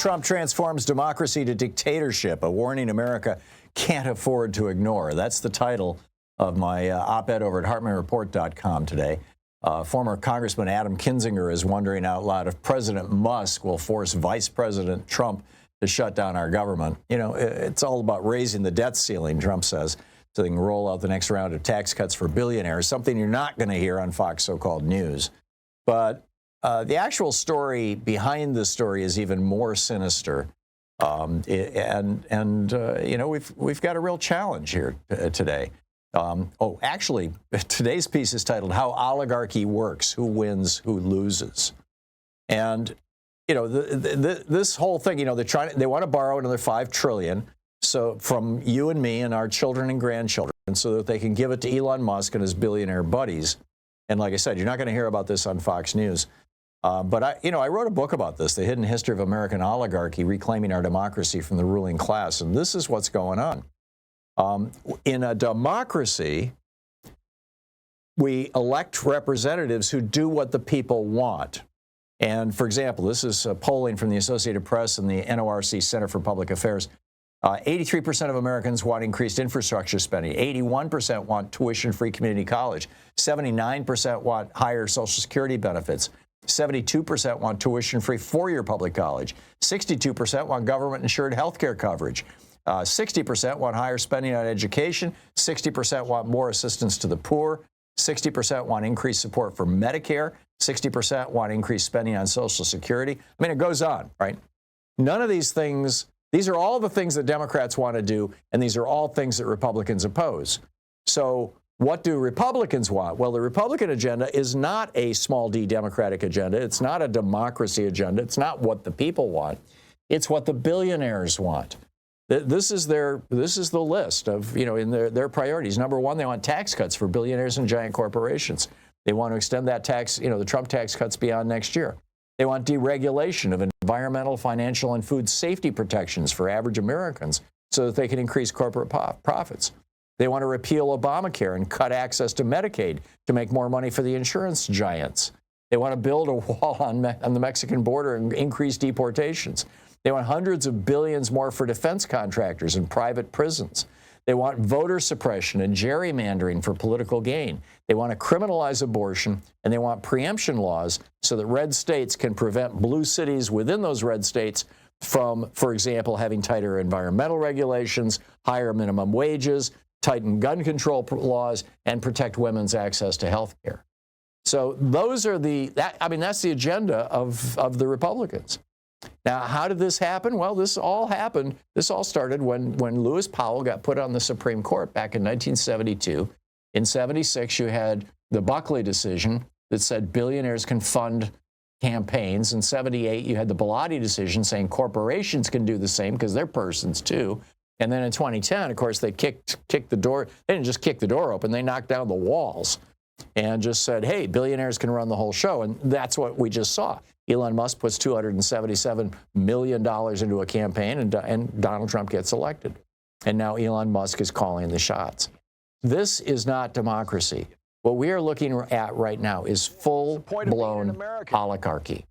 Trump transforms democracy to dictatorship, a warning America can't afford to ignore. That's the title of my op-ed over at HartmannReport.com today. Former Congressman Adam Kinzinger is wondering out loud if President Musk will force Vice President Trump to shut down our government. You know, it's all about raising the debt ceiling, Trump says, so they can roll out the next round of tax cuts for billionaires, something you're not going to hear on Fox so-called news. But the actual story behind this story is even more sinister. You know, we've got a real challenge here today. Actually, today's piece is titled "How Oligarchy Works: Who Wins, Who Loses." And you know, this whole thing, you know, they want to borrow another $5 trillion, so from you and me and our children and grandchildren, so that they can give it to Elon Musk and his billionaire buddies. And like I said, you're not going to hear about this on Fox News. But I wrote a book about this, The Hidden History of American Oligarchy, Reclaiming Our Democracy from the Ruling Class. And this is what's going on. In a democracy, we elect representatives who do what the people want. And for example, this is polling from the Associated Press and the NORC Center for Public Affairs. 83% of Americans want increased infrastructure spending. 81% want tuition-free community college. 79% want higher Social Security benefits. 72% want tuition-free four-year public college. 62% want government-insured health care coverage. 60% want higher spending on education. 60% want more assistance to the poor. 60% want increased support for Medicare. 60% want increased spending on Social Security. I mean, it goes on, right? None of these things, these are all the things that Democrats want to do, and these are all things that Republicans oppose. So what do Republicans want? Well, the Republican agenda is not a small d Democratic agenda. It's not a democracy agenda. It's not what the people want. It's what the billionaires want. This is the list of, you know, in their priorities. Number one, they want tax cuts for billionaires and giant corporations. They want to extend that tax, you know, the Trump tax cuts beyond next year. They want deregulation of environmental, financial, and food safety protections for average Americans so that they can increase corporate profits. They want to repeal Obamacare and cut access to Medicaid to make more money for the insurance giants. They want to build a wall on the Mexican border and increase deportations. They want hundreds of billions more for defense contractors and private prisons. They want voter suppression and gerrymandering for political gain. They want to criminalize abortion, and they want preemption laws so that red states can prevent blue cities within those red states from, for example, having tighter environmental regulations, higher minimum wages, tighten gun control laws, and protect women's access to health care. So those are that's the agenda of the Republicans. Now, how did this happen? Well, this all started when Lewis Powell got put on the Supreme Court back in 1972. In 76, you had the Buckley decision that said billionaires can fund campaigns. In 78, you had the Bellotti decision saying corporations can do the same because they're persons too. And then in 2010, of course, they kicked the door. They didn't just kick the door open. They knocked down the walls and just said, hey, billionaires can run the whole show. And that's what we just saw. Elon Musk puts $277 million into a campaign, and Donald Trump gets elected. And now Elon Musk is calling the shots. This is not democracy. What we are looking at right now is full-blown oligarchy.